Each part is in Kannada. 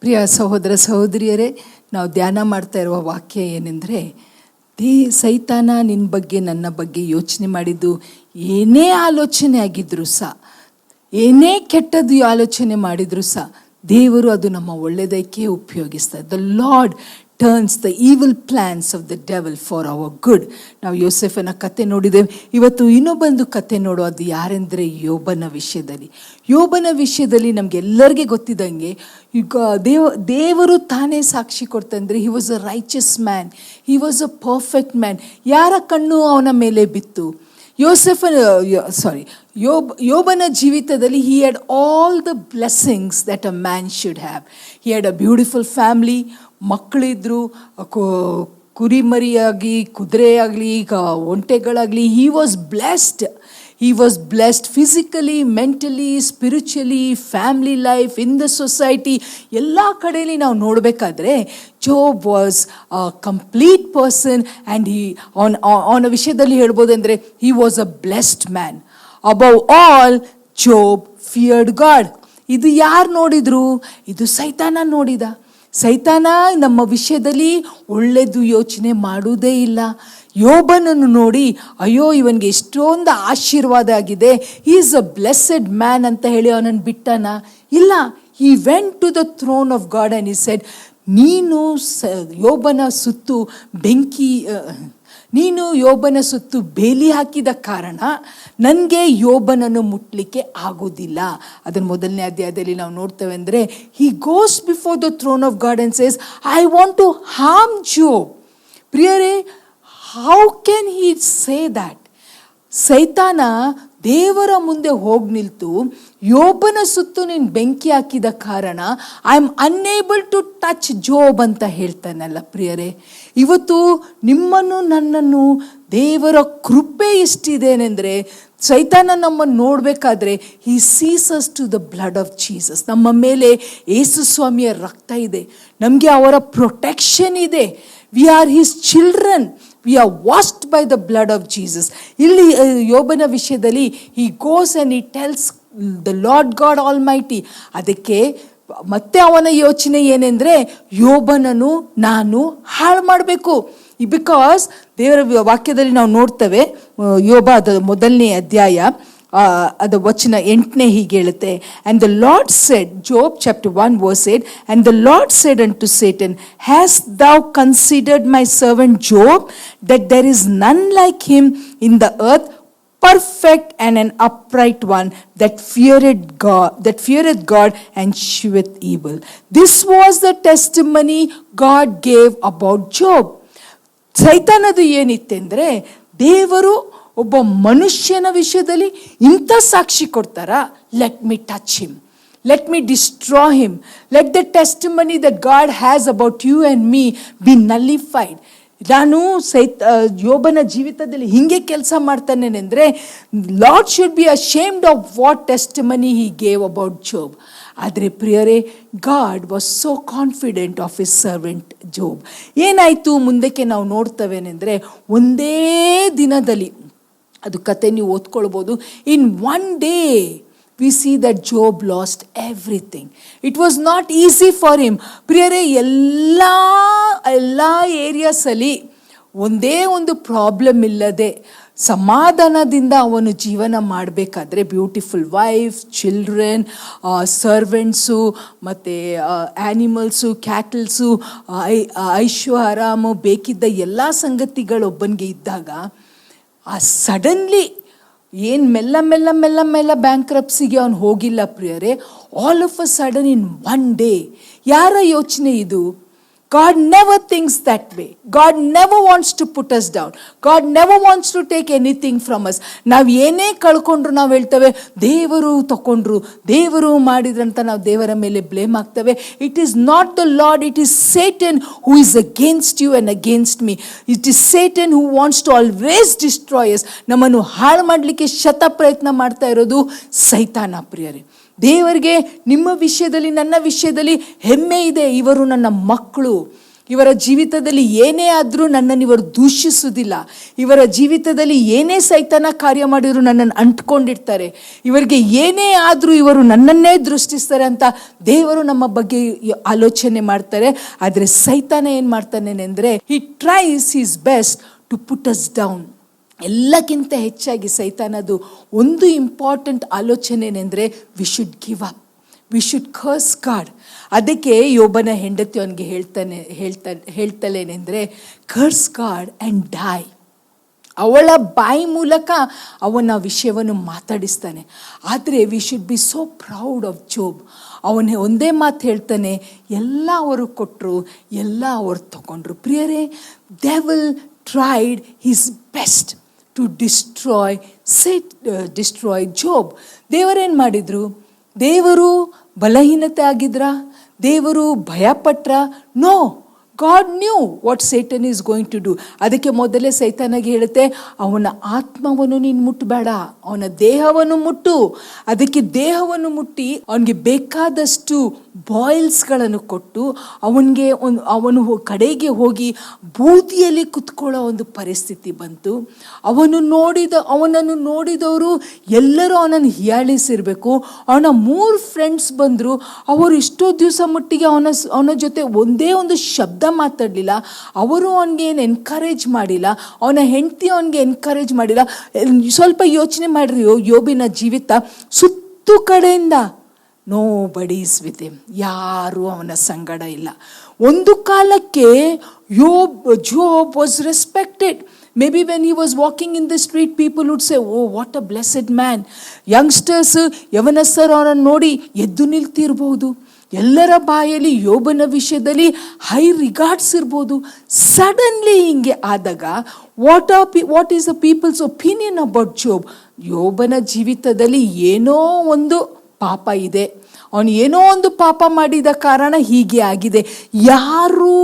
ಪ್ರಿಯ ಸಹೋದರ ಸಹೋದರಿಯರೇ, ನಾವು ಧ್ಯಾನ ಮಾಡ್ತಾ ಇರುವ ವಾಕ್ಯ ಏನೆಂದರೆ, ಸೈತಾನ ನಿನ್ನ ಬಗ್ಗೆ ನನ್ನ ಬಗ್ಗೆ ಯೋಚನೆ ಮಾಡಿದ್ದು ಏನೇ ಆಲೋಚನೆ ಆಗಿದ್ರು ಸಹ, ಏನೇ ಕೆಟ್ಟದ್ದು ಆಲೋಚನೆ ಮಾಡಿದ್ರು ಸಹ ದೇವರು ಅದು ನಮ್ಮ ಒಳ್ಳೆಯದಕ್ಕೆ ಉಪಯೋಗಿಸ್ತಾರೆ. The lord turns the evil plans of the devil for our good. ನಾವು ಯೋಸೆಫನ ಕತೆ ನೋಡಿದ್ದೇವೆ. ಇವತ್ತು ಇನ್ನೊಬ್ಬಂದು ಕತೆ ನೋಡೋದು ಯಾರೆಂದರೆ ಯೋಬನ ವಿಷಯದಲ್ಲಿ ನಮಗೆಲ್ಲರಿಗೆ ಗೊತ್ತಿದ್ದಂಗೆ ಈಗ ದೇವರು ತಾನೇ ಸಾಕ್ಷಿ ಕೊಡ್ತಂದ್ರೆ he was a righteous man, he was a perfect man. ಯಾರ ಕಣ್ಣು ಅವನ ಮೇಲೆ ಬಿತ್ತು? ಯೋಬನ ಜೀವಿತದಲ್ಲಿ he had all the blessings that a man should have. He had a beautiful family, ಮಕ್ಕಳಿದ್ರು, ಕುರಿಮರಿಯಾಗಿ, ಕುದುರೆ ಆಗಲಿ, ಒಂಟೆಗಳಾಗಲಿ. he was blessed physically, mentally, spiritually, family life, in the society. ಎಲ್ಲ ಕಡೆಯಲ್ಲಿ ನಾವು ನೋಡಬೇಕಾದ್ರೆ Job was a complete person and ಅವನ ವಿಷಯದಲ್ಲಿ ಹೇಳ್ಬೋದು ಅಂದರೆ he was a blessed man. Above all, Job feared God. ಇದು ಯಾರು ನೋಡಿದ್ರು? ಇದು ಸೈತಾನ ನೋಡಿದ. ಸೈತಾನ ನಮ್ಮ ವಿಷಯದಲ್ಲಿ ಒಳ್ಳೆಯದು ಯೋಚನೆ ಮಾಡುವುದೇ ಇಲ್ಲ. ಯೋಬನನ್ನು ನೋಡಿ ಅಯ್ಯೋ ಇವನಿಗೆ ಎಷ್ಟೊಂದು ಆಶೀರ್ವಾದ ಆಗಿದೆ, he is a blessed man ಅಂತ ಹೇಳಿ ಅವನನ್ನು ಬಿಟ್ಟನ? ಇಲ್ಲ. He went to the throne of God and he said, ನೀನು ಯೋಬನ ಸುತ್ತು ಬೇಲಿ ಹಾಕಿದ ಕಾರಣ ನನಗೆ ಯೋಬನನ್ನು ಮುಟ್ಲಿಕ್ಕೆ ಆಗೋದಿಲ್ಲ. ಅದನ್ನು ಮೊದಲನೇ ಅಧ್ಯಾಯದಲ್ಲಿ ನಾವು ನೋಡ್ತೇವೆ ಅಂದರೆ, he goes before the throne of God and says, I want to harm Job. ಪ್ರಿಯರೇ, how can he say that? ಸೈತಾನ ದೇವರ ಮುಂದೆ ಹೋಗಿ ನಿಲ್ತು, ಯೋಬನ ಸುತ್ತು ನೀನು ಬೆಂಕಿ ಹಾಕಿದ ಕಾರಣ I am unable to touch Job ಅಂತ ಹೇಳ್ತಾನಲ್ಲ. ಪ್ರಿಯರೇ, ಇವತ್ತು ನಿಮ್ಮನ್ನು ನನ್ನನ್ನು ದೇವರ ಕೃಪೆ ಎಷ್ಟಿದೇನೆಂದರೆ, ಸೈತಾನ ನಮ್ಮನ್ನು ನೋಡಬೇಕಾದ್ರೆ he ceases to the blood of Jesus. ನಮ್ಮ ಮೇಲೆ ಯೇಸು ಸ್ವಾಮಿಯ ರಕ್ತ ಇದೆ, ನಮಗೆ ಅವರ ಪ್ರೊಟೆಕ್ಷನ್ ಇದೆ. We are his children, we are washed by the blood of Jesus. ಇಲ್ಲಿ ಯೋಬನ ವಿಷಯದಲ್ಲಿ he goes and he tells the lord god all mighty. ಅದಕ್ಕೆ ಮತ್ತೆ ಅವನ ಯೋಚನೆ ಏನೆಂದರೆ, ಯೋಬನನ್ನು ನಾನು ಹಾಳು ಮಾಡಬೇಕು. ಬಿಕಾಸ್ ದೇವರ ವಾಕ್ಯದಲ್ಲಿ ನಾವು ನೋಡ್ತೇವೆ, ಯೋಬ ಅದು ಮೊದಲನೇ ಅಧ್ಯಾಯ ಅದು ವಚನ 8 ಹೀಗೆ ಹೇಳುತ್ತೆ, and the Lord said, Job chapter 1 verse 8, and the Lord said unto Satan, hast thou considered my servant Job, that there is none like him in the earth, perfect and an upright one, that feareth God and sheweth evil. This was the testimony God gave about Job. ಸೈತಾನದು ಏನಿತ್ತೆಂದರೆ, ದೇವರು ಒಬ್ಬ ಮನುಷ್ಯನ ವಿಷಯದಲ್ಲಿ ಇಂಥ ಸಾಕ್ಷಿ ಕೊಡ್ತಾರಾ? Let me touch him, let me destroy him, let the testimony that God has about you and me be nullified. ನಾನು ಯೋಬನ ಜೀವಿತದಲ್ಲಿ ಹಿಂಗೆ ಕೆಲಸ ಮಾಡ್ತಾನೇನೆಂದರೆ, Lord should be ashamed of what testimony he gave about Job. ಆದರೆ ಪ್ರಿಯರೇ, God was so confident of his servant Job. ಏನಾಯಿತು ಮುಂದಕ್ಕೆ ನಾವು ನೋಡ್ತವೇನೆಂದರೆ, ಒಂದೇ ದಿನದಲ್ಲಿ, ಅದು ಕತೆ ನೀವು ಓದ್ಕೊಳ್ಬೋದು, in one day we see that Job lost everything. It was not easy for him. ಪ್ರಿಯರೇ, ಎಲ್ಲ ಏರಿಯಾಸಲ್ಲಿ ಒಂದೇ ಒಂದು ಪ್ರಾಬ್ಲಮ್ ಇಲ್ಲದೆ ಸಮಾಧಾನದಿಂದ ಅವನು ಜೀವನ ಮಾಡಬೇಕಾದ್ರೆ, ಬ್ಯೂಟಿಫುಲ್ ವೈಫ್, ಚಿಲ್ಡ್ರನ್, ಸರ್ವೆಂಟ್ಸು, ಮತ್ತು ಆ್ಯನಿಮಲ್ಸು, ಕ್ಯಾಟಲ್ಸು, ಐಷಾರಾಮು, ಬೇಕಿದ್ದ ಎಲ್ಲ ಸಂಗತಿಗಳು ಒಬ್ಬನಿಗೆ ಇದ್ದಾಗ, ಆ ಸಡನ್ಲಿ ಏನು ಮೆಲ್ಲ ಬ್ಯಾಂಕ್ರಪ್ಸಿಗೆ ಅವನು ಹೋಗಿಲ್ಲ ಪ್ರಿಯರೇ. All of a sudden in one day. ಯಾರ ಯೋಚನೆ ಇದು? God never thinks that way. God never wants to put us down. God never wants to take anything from us. ನಾವು ಏನೇ ಕಳ್ಕೊಂಡ್ರು ನಾವು ಹೇಳ್ತೇವೆ, ದೇವರು ತಗೊಂಡ್ರು, ದೇವರು ಮಾಡಿದ್ರಂತ ನಾವು ದೇವರ ಮೇಲೆ ಬ್ಲೇಮ್ ಆಗ್ತೇವೆ. It is not the Lord, it is Satan who is against you and against me. It is Satan who wants to always destroy us. ನಮ್ಮನ್ನು ಹಾಳು ಮಾಡಲಿಕ್ಕೆ ಪ್ರಯತ್ನ ಮಾಡ್ತಾ ಇರೋದು ಸೈತಾನ. ಪ್ರಿಯರೇ, ದೇವರಿಗೆ ನಿಮ್ಮ ವಿಷಯದಲ್ಲಿ, ನನ್ನ ವಿಷಯದಲ್ಲಿ ಹೆಮ್ಮೆ ಇದೆ. ಇವರು ನನ್ನ ಮಕ್ಕಳು, ಇವರ ಜೀವಿತದಲ್ಲಿ ಏನೇ ಆದರೂ ನನ್ನನ್ನು ಇವರು ದೂಷಿಸುವುದಿಲ್ಲ. ಇವರ ಜೀವಿತದಲ್ಲಿ ಏನೇ ಸೈತಾನ ಕಾರ್ಯ ಮಾಡಿದ್ರು ನನ್ನನ್ನು ಅಂಟ್ಕೊಂಡಿರ್ತಾರೆ. ಇವರಿಗೆ ಏನೇ ಆದರೂ ಇವರು ನನ್ನನ್ನೇ ದೃಷ್ಟಿಸ್ತಾರೆ ಅಂತ ದೇವರು ನಮ್ಮ ಬಗ್ಗೆ ಆಲೋಚನೆ ಮಾಡ್ತಾರೆ. ಆದರೆ ಸೈತಾನ ಏನು ಮಾಡ್ತಾನೆ ಅಂದರೆ, he tries his best to put us down. ಎಲ್ಲಕ್ಕಿಂತ ಹೆಚ್ಚಾಗಿ ಸೈತಾನದು ಒಂದು ಇಂಪಾರ್ಟೆಂಟ್ ಆಲೋಚನೆ ಏನೆಂದರೆ, we should give up, we should curse God. ಅದಕ್ಕೆ ಯೋಬನ ಹೆಂಡತಿ ಅವನಿಗೆ ಹೇಳ್ತಲೇನೆಂದರೆ, ಕರ್ಸ್ ಗಾಡ್ ಆ್ಯಂಡ್ ಡೈ. ಅವಳ ಬಾಯಿ ಮೂಲಕ ಅವನ ವಿಷಯವನ್ನು ಮಾತಾಡಿಸ್ತಾನೆ. ಆದರೆ we should be so proud of Job. ಅವನೇ ಒಂದೇ ಮಾತು ಹೇಳ್ತಾನೆ, ಎಲ್ಲ ಅವರು ಕೊಟ್ಟರು, ಎಲ್ಲ ಅವರು ತಗೊಂಡ್ರು. ಪ್ರಿಯರೇ, devil tried his best to destroy Job. ದೇವರೇನು ಮಾಡಿದರು? ದೇವರು ಬಲಹೀನತೆ ಆಗಿದ್ರ? ದೇವರು ಭಯಪಟ್ರ? No, God knew what Satan is going to do. ಅದಕ್ಕೆ ಮೊದಲೇ ಸೈತಾನಾಗಿ ಹೇಳುತ್ತೆ, ಅವನ ಆತ್ಮವನ್ನು ನೀನು ಮುಟ್ಟಬೇಡ, ಅವನ ದೇಹವನ್ನು ಮುಟ್ಟು. ಅದಕ್ಕೆ ದೇಹವನ್ನು ಮುಟ್ಟಿ ಅವನಿಗೆ ಬೇಕಾದಷ್ಟು ಬಾಯ್ಲ್ಸ್ಗಳನ್ನು ಕೊಟ್ಟು ಅವನು ಕಡೆಗೆ ಹೋಗಿ ಬೂದಿಯಲ್ಲಿ ಕುತ್ಕೊಳ್ಳೋ ಒಂದು ಪರಿಸ್ಥಿತಿ ಬಂತು. ಅವನನ್ನು ನೋಡಿದವರು ಎಲ್ಲರೂ ಅವನನ್ನು ಹೀಯಾಳಿಸಿರಬೇಕು. ಅವನ 3 ಫ್ರೆಂಡ್ಸ್ ಬಂದರು. ಅವರು ಇಷ್ಟೋ ದಿವಸ ಮಟ್ಟಿಗೆ ಅವನ ಜೊತೆ ಒಂದೇ ಒಂದು ಶಬ್ದ ಮಾತಾಡಲಿಲ್ಲ. ಅವರು ಅವನಿಗೆ ಏನು ಎನ್ಕರೇಜ್ ಮಾಡಿಲ್ಲ. ಅವನ ಹೆಂಡತಿ ಅವನಿಗೆ ಎನ್ಕರೇಜ್ ಮಾಡಿಲ್ಲ. ಸ್ವಲ್ಪ ಯೋಚನೆ ಮಾಡಿರಿ, ಯೋಬಿನ ಜೀವಿತ ಸುತ್ತು ಕಡೆಯಿಂದ ನೋ ಬಡೀಸ್ ವಿತ್ ಹಿಮ್, ಯಾರೂ ಅವನ ಸಂಗಡ ಇಲ್ಲ. ಒಂದು ಕಾಲಕ್ಕೆ Job was respected. Maybe when he was walking in the street, people would say, oh, what a blessed man. Youngsters, ಯವನಸ್ಥರು ಅವರನ್ನು ನೋಡಿ ಎದ್ದು ನಿಲ್ತಿರ್ಬೋದು. ಎಲ್ಲರ ಬಾಯಲ್ಲಿ ಯೋಬನ ವಿಷಯದಲ್ಲಿ ಹೈ ರಿಗಾರ್ಡ್ಸ್ ಇರ್ಬೋದು. ಸಡನ್ಲಿ ಹಿಂಗೆ ಆದಾಗ what is the people's opinion about Job? ಯೋಬನ ಜೀವಿತದಲ್ಲಿ ಏನೋ ಒಂದು ಪಾಪ ಇದೆ, ಅವನು ಏನೋ ಒಂದು ಪಾಪ ಮಾಡಿದ ಕಾರಣ ಹೀಗೆ ಆಗಿದೆ. ಯಾರೂ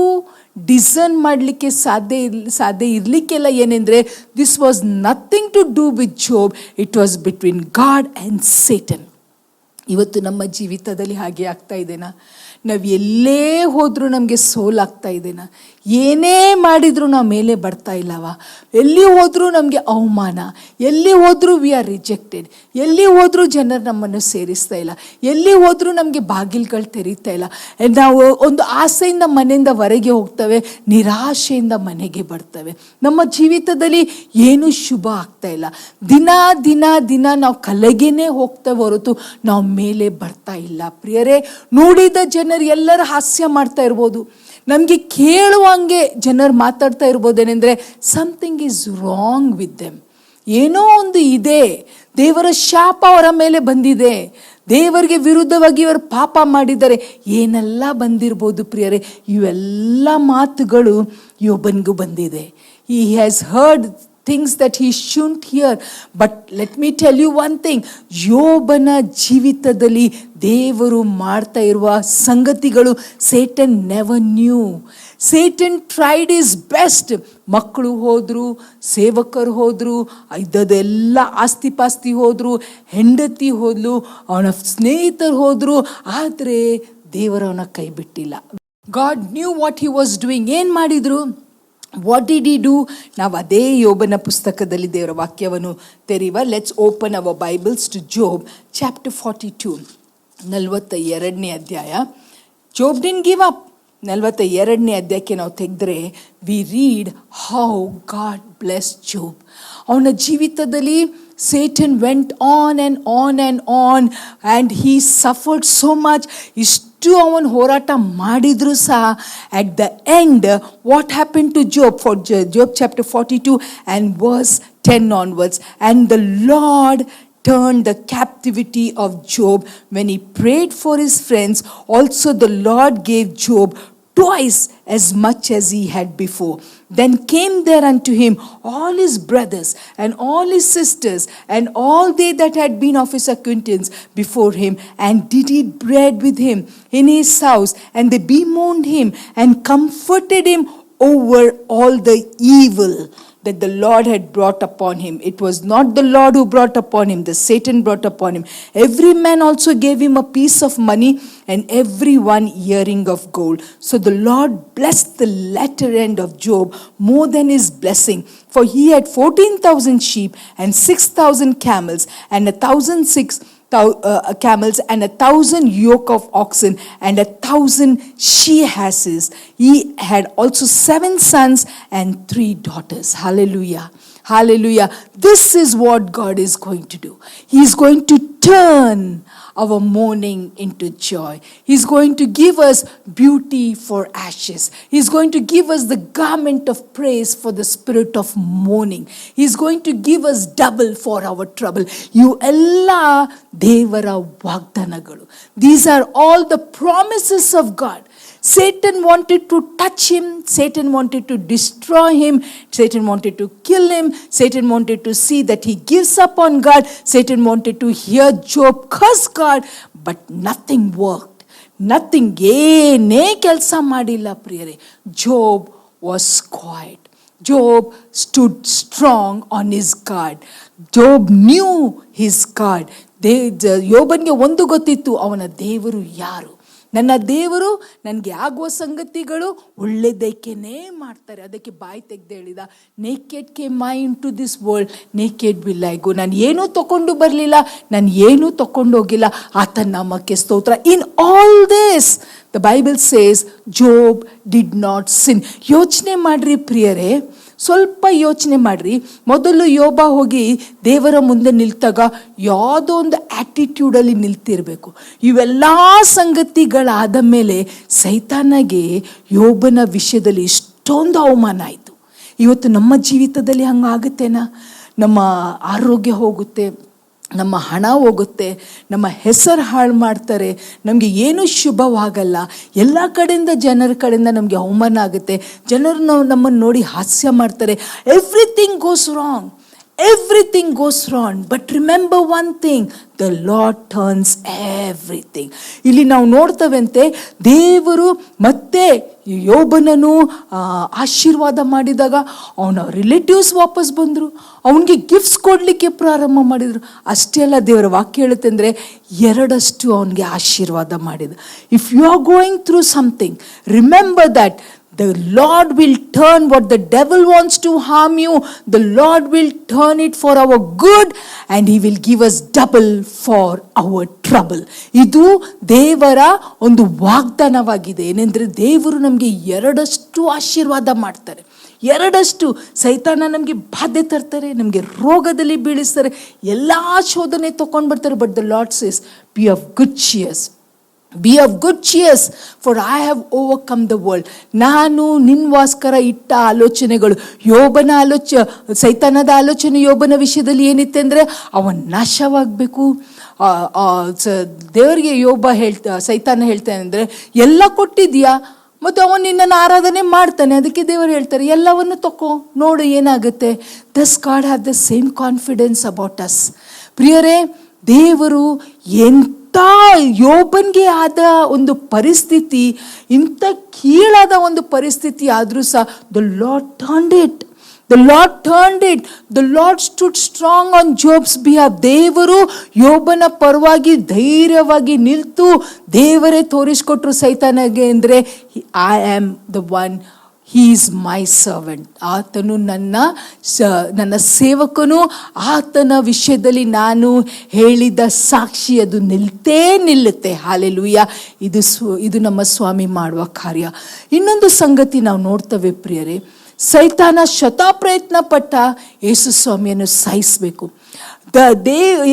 ಡಿಸರ್ನ್ ಮಾಡಲಿಕ್ಕೆ ಸಾಧ್ಯ ಇರಲಿಕ್ಕೆಲ್ಲ. ಏನೆಂದರೆ, this was nothing to do with Job, it was between God and Satan. ಇವತ್ತು ನಮ್ಮ ಜೀವಿತದಲ್ಲಿ ಹಾಗೆ ಆಗ್ತಾ ಇದೆನಾ? ನಾವು ಎಲ್ಲೇ ಹೋದರೂ ನಮಗೆ ಸೋಲಾಗ್ತಾ ಇದೆನಾ? ಏನೇ ಮಾಡಿದರೂ ನಾವು ಮೇಲೆ ಬರ್ತಾ ಇಲ್ಲವಾ? ಎಲ್ಲಿ ಹೋದರೂ ನಮಗೆ ಅವಮಾನ, ಎಲ್ಲಿ ಹೋದರೂ ವಿ ಆರ್ ರಿಜೆಕ್ಟೆಡ್, ಎಲ್ಲಿ ಹೋದರೂ ಜನರು ನಮ್ಮನ್ನು ಸೇರಿಸ್ತಾ ಇಲ್ಲ, ಎಲ್ಲಿ ಹೋದರೂ ನಮಗೆ ಬಾಗಿಲುಗಳು ತೆರೀತಾ ಇಲ್ಲ. ನಾವು ಒಂದು ಆಸೆಯಿಂದ ಮನೆಯಿಂದ ಹೊರಗೆ ಹೋಗ್ತವೆ, ನಿರಾಶೆಯಿಂದ ಮನೆಗೆ ಬರ್ತವೆ. ನಮ್ಮ ಜೀವಿತದಲ್ಲಿ ಏನೂ ಶುಭ ಆಗ್ತಾ ಇಲ್ಲ. ದಿನ ದಿನ ದಿನ ನಾವು ಕಲೆಗೇನೆ ಹೋಗ್ತೇವೆ ಹೊರತು ನಾವು ಮೇಲೆ ಬರ್ತಾ ಇಲ್ಲ. ಪ್ರಿಯರೇ, ನೋಡಿದ ಜನರು ಎಲ್ಲರ ಹಾಸ್ಯ ಮಾಡ್ತಾ ಇರ್ಬೋದು, ನಮಗೆ ಕೇಳುವಂಗೆ ಜನರು ಮಾತಾಡ್ತಾ ಇರ್ಬೋದೇನೆಂದರೆ, something is wrong with them. ಏನೋ ಒಂದು ಇದೆ, ದೇವರ ಶಾಪ ಅವರ ಮೇಲೆ ಬಂದಿದೆ, ದೇವರಿಗೆ ವಿರುದ್ಧವಾಗಿ ಇವರು ಪಾಪ ಮಾಡಿದ್ದಾರೆ, ಏನೆಲ್ಲ ಬಂದಿರ್ಬೋದು. ಪ್ರಿಯರೇ, ಇವೆಲ್ಲ ಮಾತುಗಳು ಯೋಬನಿಗೂ ಬಂದಿದೆ. He has heard things that he shouldn't hear. But let me tell you one thing, ಯೋಬನ ಜೀವಿತದಲ್ಲಿ ದೇವರು ಮಾಡ್ತಾ ಇರುವ ಸಂಗತಿಗಳು Satan never knew. Satan tried his best. ಮಕ್ಕಳು ಹೋದರು, ಸೇವಕರು ಹೋದರು, ಇದ್ದದೆಲ್ಲ ಆಸ್ತಿ ಪಾಸ್ತಿ ಹೋದರು, ಹೆಂಡತಿ ಹೋದ್ಲು, ಅವನ ಸ್ನೇಹಿತರು ಹೋದರು, ಆದರೆ ದೇವರವನ ಕೈ ಬಿಟ್ಟಿಲ್ಲ. God knew what he was doing. ಏನು ಮಾಡಿದರು? What did he do? ನಾವು ಅದೇ ಯೋಬನ ಪುಸ್ತಕದಲ್ಲಿ ದೇವರ ವಾಕ್ಯವನ್ನು ತೆರೆಯುವ. Let's open our Bibles to Job chapter 42, 42ನೇ ಅಧ್ಯಾಯ. Job didn't give up. 42ನೇ ಅಧ್ಯಾಯಕ್ಕೆ ನಾವು ತೆಗೆದ್ರೆ we read how God bless Job. ಅವನ ಜೀವಿತದಲ್ಲಿ Satan went on and on and on and he suffered so much. ಇಷ್ಟು ಅವನು ಹೋರಾಟ ಮಾಡಿದ್ರು ಸಹ at the end what happened to Job? For Job chapter 42 and verse 10 onwards, and the Lord turned the captivity of Job when he prayed for his friends. Also the Lord gave Job twice as much as he had before. Then came there unto him all his brothers and all his sisters and all they that had been of his acquaintance before him, and did eat bread with him in his house, and they bemoaned him and comforted him over all the evil that the Lord had brought upon him. It was not the Lord who brought upon him, the Satan brought upon him. Every man also gave him a piece of money, and every one earring of gold. So the Lord blessed the latter end of Job more than his blessing, for he had 14,000 sheep and 6,000 camels and 1,006 camels and 1,000 yoke of oxen and 1,000 she-asses. He had also 7 sons and 3 daughters. Hallelujah. Hallelujah. This is what God is going to do. He is going to turn our mourning into joy. He's going to give us beauty for ashes. He's going to give us the garment of praise for the spirit of mourning. He's going to give us double for our trouble. You ella devara vagdanagalu. These are all the promises of God. Satan wanted to touch him. Satan wanted to destroy him. Satan wanted to kill him. Satan wanted to see that he gives up on God. Satan wanted to hear Job curse God. But nothing worked. Nothing. ಏನೇ ಕೆಲಸ ಮಾಡಿಲ್ಲ ಪ್ರಿಯರೇ. Job was quiet. Job stood strong on his guard. Job knew his God. ಯೋಬನಿಗೆ ಒಂದು ಗೊತ್ತಿತ್ತು, ಅವನ ದೇವರು ಯಾರು. ನನ್ನ ದೇವರು ನನಗೆ ಆಗುವ ಸಂಗತಿಗಳು ಒಳ್ಳೆಯದಕ್ಕೇನೆ ಮಾಡ್ತಾರೆ. ಅದಕ್ಕೆ ಬಾಯಿ ತೆಗೆದು ಹೇಳಿದ, naked came I into this world, naked will I go. ನಾನು ಏನೂ ತಗೊಂಡು ಬರಲಿಲ್ಲ, ನಾನು ಏನೂ ತಗೊಂಡು ಹೋಗಿಲ್ಲ. ಆತನ ನಾಮಕ್ಕೆ ಸ್ತೋತ್ರ. In all this the Bible says Job did not sin. ಯೋಚನೆ ಮಾಡ್ರಿ ಪ್ರಿಯರೇ, ಸ್ವಲ್ಪ ಯೋಚನೆ ಮಾಡ್ರಿ. ಮೊದಲು ಯೋಬ ಹೋಗಿ ದೇವರ ಮುಂದೆ ನಿಲ್ತಾಗ ಯಾವುದೋ ಒಂದು ಆಟಿಟ್ಯೂಡಲ್ಲಿ ನಿಲ್ತಿರ್ಬೇಕು. ಇವೆಲ್ಲ ಸಂಗತಿಗಳಾದ ಮೇಲೆ ಸೈತಾನಗೆ ಯೋಬನ ವಿಷಯದಲ್ಲಿ ಇಷ್ಟೊಂದು ಅವಮಾನ ಆಯಿತು. ಇವತ್ತು ನಮ್ಮ ಜೀವಿತದಲ್ಲಿ ಹಂಗಾಗುತ್ತೇನಾ? ನಮ್ಮ ಆರೋಗ್ಯ ಹೋಗುತ್ತೆ, ನಮ್ಮ ಹಣ ಹೋಗುತ್ತೆ, ನಮ್ಮ ಹೆಸರು ಹಾಳು ಮಾಡ್ತಾರೆ, ನಮಗೆ ಏನೂ ಶುಭವಾಗಲ್ಲ. ಎಲ್ಲ ಕಡೆಯಿಂದ ಜನರ ಕಡೆಯಿಂದ ನಮಗೆ ಅವಮಾನ ಆಗುತ್ತೆ. ಜನರು ನಮ್ಮನ್ನು ನೋಡಿ ಹಾಸ್ಯ ಮಾಡ್ತಾರೆ. Everything goes wrong. Everything goes wrong. But remember one thing, the Lord turns everything. ಇಲ್ಲಿ ನಾವು ನೋಡ್ತೇವಂತೆ, ದೇವರು ಮತ್ತೆ ಯೋಬನನ್ನು ಆಶೀರ್ವಾದ ಮಾಡಿದಾಗ ಅವನ ರಿಲೇಟಿವ್ಸ್ ವಾಪಸ್ ಬಂದರು, ಅವನಿಗೆ ಗಿಫ್ಟ್ಸ್ ಕೊಡಲಿಕ್ಕೆ ಪ್ರಾರಂಭ ಮಾಡಿದರು. ಅಷ್ಟೇ ಅಲ್ಲ, ದೇವರ ವಾಕ್ಯ ಹೇಳುತ್ತೆ ಅಂದರೆ ಎರಡಷ್ಟು ಅವನಿಗೆ ಆಶೀರ್ವಾದ ಮಾಡಿದ. If you are going through something, remember that the Lord will turn what the devil wants to harm you. The Lord will turn it for our good, and he will give us double for our trouble. ಇದು ದೇವರ ಒಂದು ವಾಗ್ದಾನವಾಗಿದೆ. ಏನೆಂದರೆ ದೇವರು ನಮಗೆ ಎರಡಷ್ಟು ಆಶೀರ್ವಾದ ಮಾಡ್ತಾರೆ. ಎರಡಷ್ಟು. ಸೈತಾನ ನಮಗೆ ಬಾಧೆ ತರ್ತಾರೆ, ನಮಗೆ ರೋಗದಲ್ಲಿ ಬೀಳಿಸ್ತಾರೆ, ಎಲ್ಲ ಶೋಧನೆ ತಗೊಂಡು ಬರ್ತಾರೆ. But the lord says, B of good cheers. Be of good cheers, for I have overcome the world. ನಾನು ನಿನ್ಗೋಸ್ಕರ ಇಟ್ಟ ಆಲೋಚನೆಗಳು, ಸೈತಾನದ ಆಲೋಚನೆ ಯೋಬನ ವಿಷಯದಲ್ಲಿ ಏನಿತ್ತೆ ಅಂದರೆ ಅವನು ನಾಶವಾಗಬೇಕು. ದೇವರಿಗೆ ಸೈತಾನ ಹೇಳ್ತಾನೆ ಅಂದರೆ, ಎಲ್ಲ ಕೊಟ್ಟಿದ್ಯಾ ಮತ್ತು ಅವನು ನಿನ್ನನ್ನು ಆರಾಧನೆ ಮಾಡ್ತಾನೆ, ಅದಕ್ಕೆ ದೇವರು ಹೇಳ್ತಾರೆ ಎಲ್ಲವನ್ನು ತಕೋ, ನೋಡು ಏನಾಗುತ್ತೆ. Thus God have the same confidence about us. ಪ್ರಿಯರೇ, ದೇವರು ಯೋಬನ್ಗೆ ಆದ ಒಂದು ಪರಿಸ್ಥಿತಿ, ಇಂಥ ಕೀಳಾದ ಒಂದು ಪರಿಸ್ಥಿತಿ ಆದರೂ ಸಹ the lord turned it. The Lord turned it. The Lord stood strong on Job's behalf. ದೇವರು ಯೋಬನ ಪರವಾಗಿ ಧೈರ್ಯವಾಗಿ ನಿಲ್ತು ದೇವರೇ ತೋರಿಸ್ಕೊಟ್ರು ಸೈತಾನಗೆ ಅಂದರೆ, I am the one, he is my servant. ಆತನು ನನ್ನ ಸೇವಕನು. ಆತನ ವಿಷಯದಲ್ಲಿ ನಾನು ಹೇಳಿದ ಸಾಕ್ಷಿ ಅದು ನಿಲ್ಲುತ್ತೆ. ಹಾಲೆಲೂಯ. ಇದು ನಮ್ಮ ಸ್ವಾಮಿ ಮಾಡುವ ಕಾರ್ಯ. ಇನ್ನೊಂದು ಸಂಗತಿ ನಾವು ನೋಡ್ತೇವೆ ಪ್ರಿಯರೇ, ಸೈತಾನ ಪ್ರಯತ್ನ ಪಟ್ಟ ಯೇಸು ಸ್ವಾಮಿಯನ್ನು ಸಾಯಿಸಬೇಕು.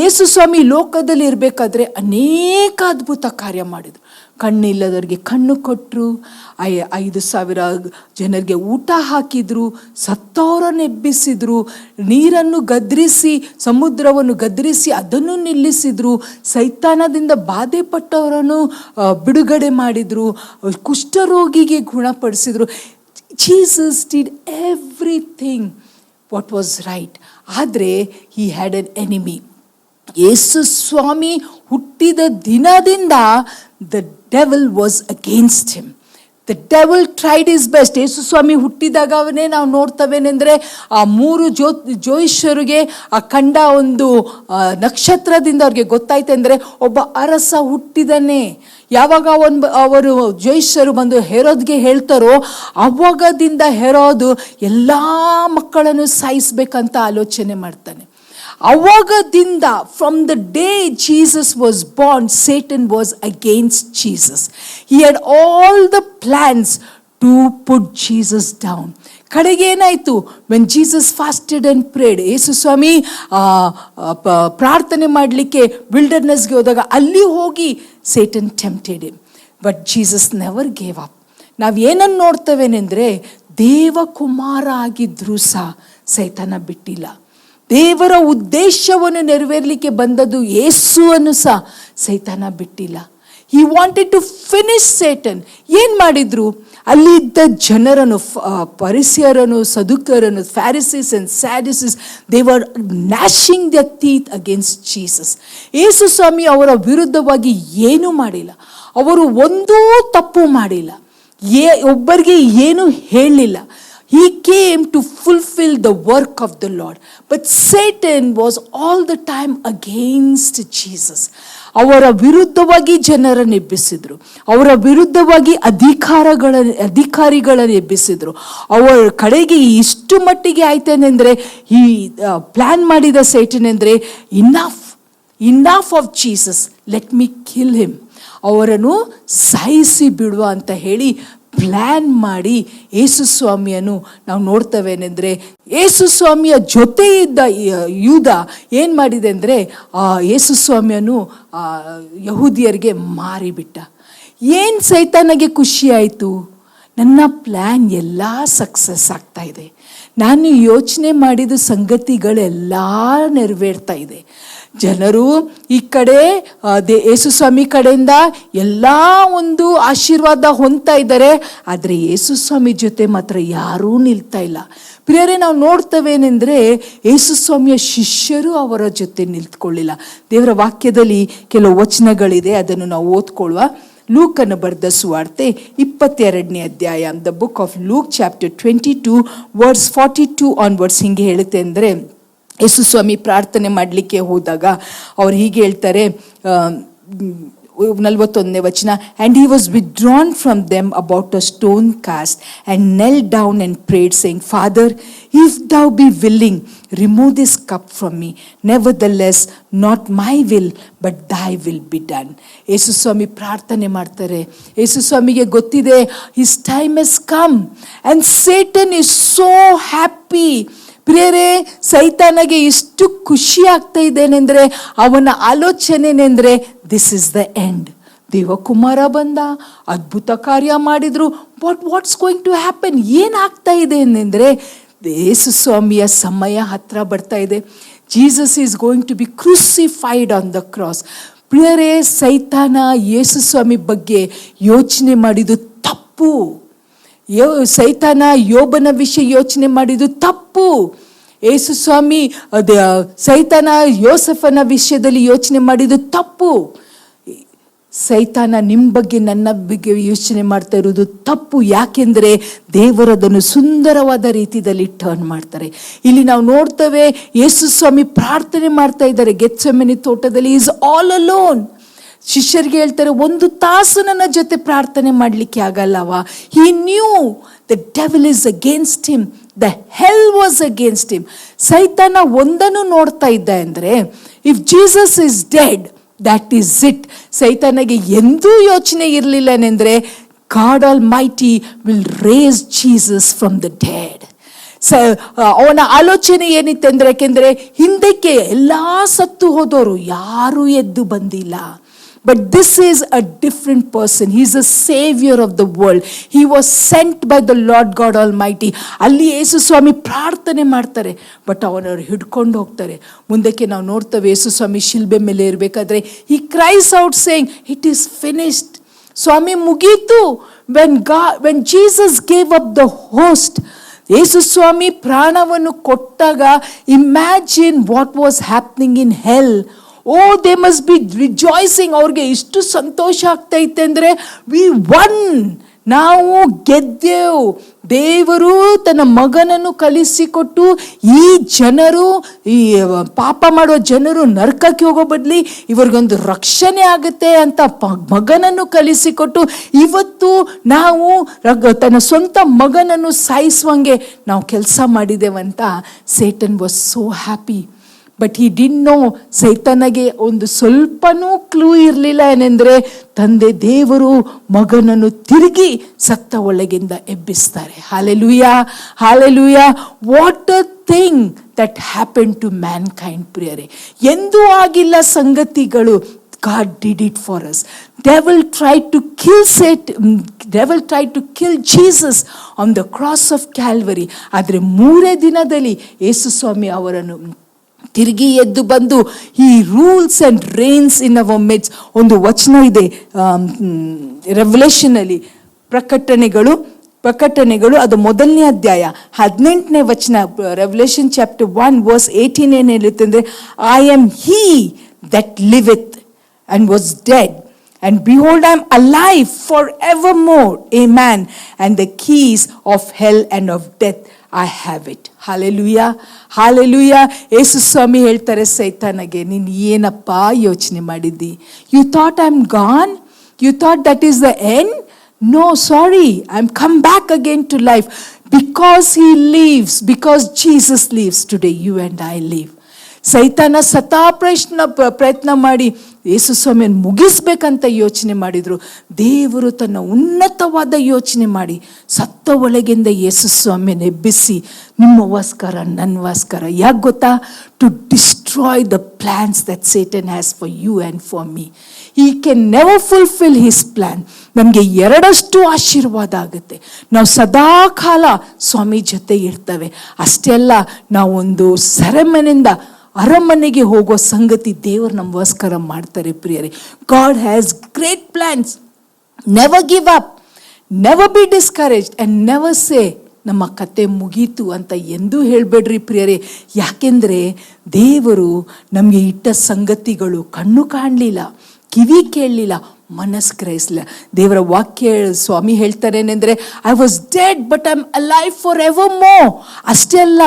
ಯೇಸು ಸ್ವಾಮಿ ಲೋಕದಲ್ಲಿ ಇರಬೇಕಾದ್ರೆ ಅನೇಕ ಅದ್ಭುತ ಕಾರ್ಯ ಮಾಡಿದರು. ಕಣ್ಣಿಲ್ಲದವ್ರಿಗೆ ಕಣ್ಣು ಕೊಟ್ಟರು, 5,000 ಜನರಿಗೆ ಊಟ ಹಾಕಿದ್ರು, ಸತ್ತವರನ್ನು ಎಬ್ಬಿಸಿದ್ರು, ನೀರನ್ನು ಗದರಿಸಿ, ಸಮುದ್ರವನ್ನು ಗದರಿಸಿ ಅದನ್ನು ನಿಲ್ಲಿಸಿದ್ರು, ಸೈತಾನದಿಂದ ಬಾಧೆ ಪಟ್ಟವರನ್ನು ಬಿಡುಗಡೆ ಮಾಡಿದರು, ಕುಷ್ಠರೋಗಿಗೆ ಗುಣಪಡಿಸಿದ್ರು. Jesus did everything what was right. ಆದರೆ he had an enemy. ಯೇಸು ಸ್ವಾಮಿ ಹುಟ್ಟಿದ ದಿನದಿಂದ the devil was against him. The devil tried his best. ಯೇಸು ಸ್ವಾಮಿ ಹುಟ್ಟಿದಾಗವೇ ನಾವು ನೋಡ್ತವೇನೆಂದರೆ ಆ 3 ಜೋಯಿಷರಿಗೆ ಆ ಕಂಡ ಒಂದು ನಕ್ಷತ್ರದಿಂದ ಅವ್ರಿಗೆ ಗೊತ್ತಾಯ್ತು ಅಂದರೆ ಒಬ್ಬ ಅರಸ ಹುಟ್ಟಿದನೇ. ಯಾವಾಗ ಅವರು ಜೋಯಿಷರು ಬಂದು ಹೆರೋದ್ಗೆ ಹೇಳ್ತಾರೋ ಅವಾಗದಿಂದ ಹೆರೋದು ಎಲ್ಲ ಮಕ್ಕಳನ್ನು ಸಾಯಿಸ್ಬೇಕಂತ ಆಲೋಚನೆ ಮಾಡ್ತಾನೆ. ಅವಾಗದಿಂದ from the day Jesus was born, Satan was against Jesus. He had all the plans to put Jesus down. ಕಡೆಗೆ ಏನಾಯಿತು? When Jesus fasted and prayed, ಯೇಸು ಸ್ವಾಮಿ ಪ್ರಾರ್ಥನೆ ಮಾಡಲಿಕ್ಕೆ ವಿಲ್ಡರ್ನೆಸ್ಗೆ ಹೋದಾಗ ಅಲ್ಲಿ ಹೋಗಿ Satan tempted him, but Jesus never gave up. ನಾವು ಏನನ್ನು ನೋಡ್ತವೇನೆಂದರೆ ದೇವಕುಮಾರ ಆಗಿದ್ರೂ ಸಹ ಸೈತಾನ ಬಿಟ್ಟಿಲ್ಲ. ದೇವರ ಉದ್ದೇಶವನ್ನು ನೆರವೇರಲಿಕ್ಕೆ ಬಂದದ್ದು ಯೇಸುವನ್ನು ಸಹ ಸೈತಾನ ಬಿಟ್ಟಿಲ್ಲ. He wanted to finish Satan. ಏನು ಮಾಡಿದ್ರು? ಅಲ್ಲಿದ್ದ ಜನರನ್ನು, ಪರಿಸರನ್ನು, ಸದುಕರನ್ನು, Pharisees and Sadducees, they were gnashing the teeth against Jesus. Yesu ಸ್ವಾಮಿ ಅವರ ವಿರುದ್ಧವಾಗಿ ಏನೂ ಮಾಡಿಲ್ಲ. ಅವರು ಒಂದೂ ತಪ್ಪು ಮಾಡಿಲ್ಲ. ಒಬ್ಬರಿಗೆ ಏನೂ ಹೇಳಲಿಲ್ಲ. He came to fulfill the work of the Lord. But Satan was all the time against Jesus. ಅವರ ವಿರುದ್ಧವಾಗಿ ಜನರನ್ನು ಎಬ್ಬಿಸಿದ್ರು, ಅವರ ವಿರುದ್ಧವಾಗಿ ಅಧಿಕಾರಿಗಳನ್ನು ಎಬ್ಬಿಸಿದ್ರು. ಅವರ ಕಡೆಗೆ ಇಷ್ಟು ಮಟ್ಟಿಗೆ ಆಯ್ತೇನೆಂದರೆ ಈ ಪ್ಲ್ಯಾನ್ ಮಾಡಿದ ಸೇಟನ್ ಅಂದರೆ enough of Jesus, let me kill him, ಅವರನ್ನು ಸಾಯಿಸಿ ಬಿಡುವ ಅಂತ ಹೇಳಿ ಪ್ಲ್ಯಾನ್ ಮಾಡಿ ಯೇಸು ಸ್ವಾಮಿಯನ್ನು ನಾವು ನೋಡ್ತವೇನೆಂದರೆ, ಯೇಸು ಸ್ವಾಮಿಯ ಜೊತೆ ಇದ್ದ ಯೂದ ಏನು ಮಾಡಿದೆ ಅಂದರೆ ಯೇಸು ಸ್ವಾಮಿಯನ್ನು ಯಹೂದಿಯರಿಗೆ ಮಾರಿಬಿಟ್ಟ. ಏನು ಸೈತಾನಗೆ ಖುಷಿ ಆಯಿತು? ನನ್ನ ಪ್ಲ್ಯಾನ್ ಎಲ್ಲ ಸಕ್ಸಸ್ ಆಗ್ತಾ ಇದೆ, ನಾನು ಯೋಚನೆ ಮಾಡಿದ ಸಂಗತಿಗಳೆಲ್ಲ ನೆರವೇರ್ತಾ ಇದೆ. ಜನರು ಈ ಕಡೆ ಯೇಸು ಸ್ವಾಮಿ ಕಡೆಯಿಂದ ಎಲ್ಲ ಒಂದು ಆಶೀರ್ವಾದ ಹೊಂದ್ತಾ ಇದ್ದಾರೆ, ಆದರೆ ಯೇಸು ಸ್ವಾಮಿ ಜೊತೆ ಮಾತ್ರ ಯಾರೂ ನಿಲ್ತಾ ಇಲ್ಲ. ಪ್ರಿಯರೇ, ನಾವು ನೋಡ್ತವೇನೆಂದರೆ ಯೇಸು ಸ್ವಾಮಿಯ ಶಿಷ್ಯರು ಅವರ ಜೊತೆ ನಿಂತ್ಕೊಳ್ಳಿಲ್ಲ. ದೇವರ ವಾಕ್ಯದಲ್ಲಿ ಕೆಲವು ವಚನಗಳಿದೆ, ಅದನ್ನು ನಾವು ಓದ್ಕೊಳ್ಳುವ. ಲೂಕನ್ನು ಬರೆದ ಸುವಾರ್ತೆ 22ನೇ ಅಧ್ಯಾಯ, the book of Luke chapter 22 verse 42 onwards ಹಿಂಗೆ ಹೇಳುತ್ತೆ ಅಂದರೆ, ಯೇಸು ಸ್ವಾಮಿ ಪ್ರಾರ್ಥನೆ ಮಾಡಲಿಕ್ಕೆ ಹೋದಾಗ ಅವ್ರು ಹೀಗೆ ಹೇಳ್ತಾರೆ, 41ನೇ ವಚನ, and he was withdrawn from them about a stone cast and knelt down and prayed saying, father, if thou be willing, remove this cup from me, nevertheless not my will but thy will be done. ಯೇಸು ಸ್ವಾಮಿ ಪ್ರಾರ್ಥನೆ ಮಾಡ್ತಾರೆ. ಯೇಸು ಸ್ವಾಮಿಗೆ ಗೊತ್ತಿದೆ his time has come and Satan is so happy. ಪ್ರಿಯರೇ, ಸೈತಾನಗೆ ಇಷ್ಟು ಖುಷಿ ಆಗ್ತಾ ಇದ್ದೇನೆಂದರೆ, ಅವನ ಆಲೋಚನೆನೆಂದರೆ ದಿಸ್ ಇಸ್ ದ ಎಂಡ್. ದೇವಕುಮಾರ ಬಂದ, ಅದ್ಭುತ ಕಾರ್ಯ ಮಾಡಿದ್ರು, ವಾಟ್ಸ್ ಗೋಯಿಂಗ್ ಟು ಹ್ಯಾಪನ್? ಏನಾಗ್ತಾ ಇದೆ ಎಂದರೆ, ಯೇಸು ಸ್ವಾಮಿಯ ಸಮಯ ಹತ್ರ ಬರ್ತಾ ಇದೆ. Jesus is going to be crucified on the cross. ಪ್ರಿಯರೇ, ಸೈತಾನ ಯೇಸು ಸ್ವಾಮಿ ಬಗ್ಗೆ ಯೋಚನೆ ಮಾಡಿದ್ದು ತಪ್ಪು. ಸೈತಾನ ಯೋಬನ ವಿಷಯ ಯೋಚನೆ ಮಾಡಿದ್ದು ತಪ್ಪು. ಯೇಸು ಸ್ವಾಮಿ ಸೈತಾನ ಯೋಸಫನ ವಿಷಯದಲ್ಲಿ ಯೋಚನೆ ಮಾಡಿದ್ದು ತಪ್ಪು. ಸೈತಾನ ನಿಮ್ಮ ಬಗ್ಗೆ, ನನ್ನ ಬಗ್ಗೆ ಯೋಚನೆ ಮಾಡ್ತಾ ಇರೋದು ತಪ್ಪು. ಯಾಕೆಂದರೆ ದೇವರದನ್ನು ಸುಂದರವಾದ ರೀತಿಯಲ್ಲಿ ಟರ್ನ್ ಮಾಡ್ತಾರೆ. ಇಲ್ಲಿ ನಾವು ನೋಡ್ತೇವೆ, ಯೇಸು ಸ್ವಾಮಿ ಪ್ರಾರ್ಥನೆ ಮಾಡ್ತಾ ಇದ್ದಾರೆ ಗೆತ್ಸೆಮನೆ ತೋಟದಲ್ಲಿ. Is all alone. ಶಿಷ್ಯರಿಗೆ ಹೇಳ್ತಾರೆ, 1 ತಾಸು ನನ್ನ ಜೊತೆ ಪ್ರಾರ್ಥನೆ ಮಾಡಲಿಕ್ಕೆ ಆಗಲ್ಲವ. He knew the devil is against him, the hell was against him. ಸೈತಾನ ಒಂದನ್ನು ನೋಡ್ತಾ ಇದ್ದ ಅಂದರೆ, if Jesus is dead, that is it. ಸೈತಾನಗೆ ಎಂದೂ ಯೋಚನೆ ಇರಲಿಲ್ಲನೆಂದರೆ God almighty will raise Jesus from the dead. ಅವನ ಆಲೋಚನೆ ಏನಿತ್ತಂದ್ರೆ, ಯಾಕೆಂದರೆ ಹಿಂದಕ್ಕೆ ಎಲ್ಲ ಸತ್ತು ಹೋದವರು ಯಾರೂ ಎದ್ದು ಬಂದಿಲ್ಲ. But this is a different person. He is a savior of the world. He was sent by the Lord God Almighty. ಅಲ್ಲಿ ಯೇಸು ಸ್ವಾಮಿ ಪ್ರಾರ್ಥನೆ ಮಾಡ್ತಾರೆ, ಬಟ್ ಅವನವರು ಹಿಡ್ಕೊಂಡು ಹೋಗ್ತಾರೆ. ಮುಂದಕ್ಕೆ ನಾವು ನೋಡ್ತೇವೆ, ಯೇಸು ಸ್ವಾಮಿ ಶಿಲ್ಬೆ ಮೇಲೆ ಇರಬೇಕಾದ್ರೆ he cries out saying, it is finished. ಸ್ವಾಮಿ ಮುಗೀತು. when Jesus gave up the host, ಯೇಸು ಸ್ವಾಮಿ ಪ್ರಾಣವನ್ನು ಕೊಟ್ಟಾಗ imagine what was happening in hell. they must be rejoicing. ಅವ್ರಿಗೆ ಇಷ್ಟು ಸಂತೋಷ ಆಗ್ತಾ ಇತ್ತೆ ಅಂದರೆ, we won. ನಾವು ಗೆದ್ದೆವು. ದೇವರು ತನ್ನ ಮಗನನ್ನು ಕಲಿಸಿಕೊಟ್ಟು ಈ ಜನರು, ಈ ಪಾಪ ಮಾಡುವ ಜನರು ನರಕಕ್ಕೆ ಹೋಗೋ ಬದಲಿ ಇವ್ರಿಗೊಂದು ರಕ್ಷಣೆ ಆಗುತ್ತೆ ಅಂತ ಮಗನನ್ನು ಕಲಿಸಿಕೊಟ್ಟು, ಇವತ್ತು ನಾವು ತನ್ನ ಸ್ವಂತ ಮಗನನ್ನು ಸಾಯಿಸುವಂಗೆ ನಾವು ಕೆಲಸ ಮಾಡಿದ್ದೇವಂತ Satan was so happy. But he didn't know, ಸೈತಾನಗೆ ಒಂದು ಸ್ವಲ್ಪನೂ ಕ್ಲೂ ಇರಲಿಲ್ಲ. ಏನೆಂದರೆ ತಂದೆ ದೇವರು ಮಗನನ್ನು ತಿರುಗಿ ಸತ್ತ ಒಳಗಿಂದ ಎಬ್ಬಿಸ್ತಾರೆ. Hallelujah, hallelujah. What a thing that happen to mankind ಪ್ರಿಯರೇ. ಎಂದೂ ಆಗಿಲ್ಲ ಸಂಗತಿಗಳು. God did it for us. Devil tried to kill Jesus on the cross of Calvary. ಆದರೆ 3 ದಿನದಲ್ಲಿ ಯೇಸು ಸ್ವಾಮಿ ಅವರನ್ನು ತಿರುಗಿ ಎದ್ದು ಬಂದು ಈ rules and rains in our midst. ಒಂದು ವಚನ ಇದೆ ರೆವಲ್ಯೂಷನಲ್ಲಿ, ಪ್ರಕಟಣೆಗಳು ಅದು 1ನೇ ಅಧ್ಯಾಯ 18ನೇ ವಚನ, ರೆವಲ್ಯೂಷನ್ ಚಾಪ್ಟರ್ 1 ವರ್ಸ್ 18 ಏನು ಹೇಳುತ್ತೆ ಅಂದರೆ, I am he that liveth and was dead, and behold, I am alive forevermore, amen, and the keys of hell and of death I have it. Hallelujah, hallelujah. ಯೇಸು ಸ್ವಾಮಿ ಹೇಳ್ತಾರೆ ಸೈತಾನಗೆ, ನೀನು ಏನಪ್ಪ ಯೋಚನೆ ಮಾಡಿದ್ದಿ? You thought I'm gone? You thought that is the end? No, sorry, I'm come back again to life. Because he lives, because Jesus lives today, you and I live. ಸೈತಾನ ಪ್ರಯತ್ನ ಮಾಡಿ ಯೇಸು ಸ್ವಾಮಿಯನ್ನು ಮುಗಿಸ್ಬೇಕಂತ ಯೋಚನೆ ಮಾಡಿದ್ರು. ದೇವರು ತನ್ನ ಉನ್ನತವಾದ ಯೋಚನೆ ಮಾಡಿ ಸತ್ತ ಒಳಗಿಂದ ಯೇಸು ಸ್ವಾಮಿಯನ್ನು ಎಬ್ಬಿಸಿ, ನಿಮ್ಮಗೋಸ್ಕರ ನನ್ನಗೋಸ್ಕರ. ಯಾಕೆ ಗೊತ್ತಾ? To destroy the plans that Satan has for you and for me. He can never fulfil his plan. ನಮಗೆ 2 ಆಶೀರ್ವಾದ ಆಗುತ್ತೆ. ನಾವು ಸದಾ ಕಾಲ ಸ್ವಾಮಿ ಜೊತೆ ಇರ್ತವೆ. ಅಷ್ಟೇ ಅಲ್ಲ, ನಾವೊಂದು ಸೆರೆಮನೆಯಿಂದ ಅರಮನೆಗೆ ಹೋಗೋ ಸಂಗತಿ ದೇವರು ನಮಗೋಸ್ಕರ ಮಾಡ್ತಾರೆ ಪ್ರಿಯರೇ. God has great plans. Never give up, never be discouraged and never say ನಮ್ಮ ಕತೆ ಮುಗೀತು ಅಂತ ಎಂದೂ ಹೇಳಬೇಡ್ರಿ ಪ್ರಿಯರೇ. ಯಾಕೆಂದರೆ ದೇವರು ನಮಗೆ ಇಟ್ಟ ಸಂಗತಿಗಳು ಕಣ್ಣು ಕಾಣಲಿಲ್ಲ, ಕಿವಿ ಕೇಳಲಿಲ್ಲ, ಮನಸ್ಸು ಗ್ರಹಿಸಲಿಲ್ಲ. ದೇವರ ವಾಕ್ಯ ಸ್ವಾಮಿ ಹೇಳ್ತಾರೇನೆಂದರೆ, I was dead but I am alive for evermore. ಅಷ್ಟೇ ಅಲ್ಲ,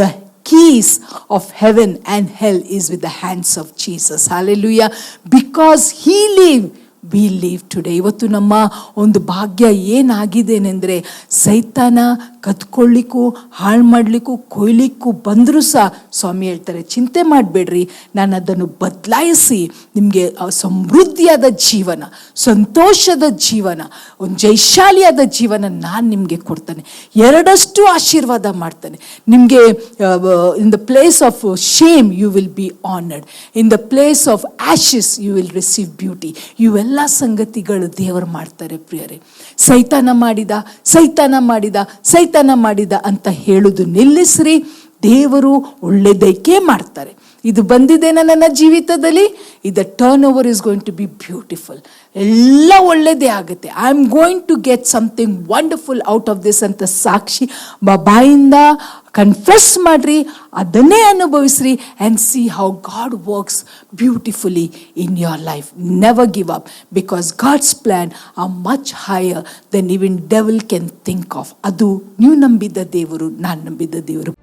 the keys of heaven and hell is with the hands of Jesus. Hallelujah. Because he live, we live today. ಇವತ್ತು ನಮ್ಮ ಒಂದು ಭಾಗ್ಯ ಏನಾಗಿದೆನೆಂದರೆ, ಸೈತಾನ ಕತ್ಕೊಳ್ಳಿಕ್ಕೂ ಹಾಳು ಮಾಡಲಿಕ್ಕೂ ಕೊಯ್ಲಿಕ್ಕೂ ಬಂದರೂ ಸಹ ಸ್ವಾಮಿ ಹೇಳ್ತಾರೆ, ಚಿಂತೆ ಮಾಡಬೇಡ್ರಿ, ನಾನು ಅದನ್ನು ಬದಲಾಯಿಸಿ ನಿಮಗೆ ಸಮೃದ್ಧಿಯಾದ ಜೀವನ, ಸಂತೋಷದ ಜೀವನ, ಒಂದು ಜೈಶಾಲಿಯಾದ ಜೀವನ ನಾನು ನಿಮಗೆ ಕೊಡ್ತಾನೆ. 2 ಆಶೀರ್ವಾದ ಮಾಡ್ತಾನೆ ನಿಮಗೆ. In the place of shame you will be honoured, in the place of ashes you will receive beauty. ಇವೆಲ್ಲ ಸಂಗತಿಗಳು ದೇವರು ಮಾಡ್ತಾರೆ ಪ್ರಿಯರೇ. ಸೈತಾನ ಮಾಡಿದ ಅಂತ ಹೇಳುದು ನಿಲ್ಲಿಸ್ರಿ. ದೇವರು ಒಳ್ಳೆಯದಕ್ಕೆ ಮಾಡ್ತಾರೆ. ಇದು ಬಂದಿದ್ದೇನೆ ನನ್ನ ಜೀವಿತದಲ್ಲಿ, ಇದು turn over is going to be beautiful. ಎಲ್ಲ ಒಳ್ಳೆಯದೇ ಆಗುತ್ತೆ. I am going to get something wonderful out of this ಅಂತ ಸಾಕ್ಷಿ ಬಾಯಿಂದ ಕನ್ಫೆಸ್ ಮಾಡ್ರಿ, ಅದನ್ನೇ ಅನುಭವಿಸ್ರಿ, and see how God works beautifully in your life. Never give up, because God's plan are much higher than even devil can think of. ಅದು ನೀವು ನಂಬಿದ್ದ ದೇವರು, ನಾನು ನಂಬಿದ್ದ ದೇವರು.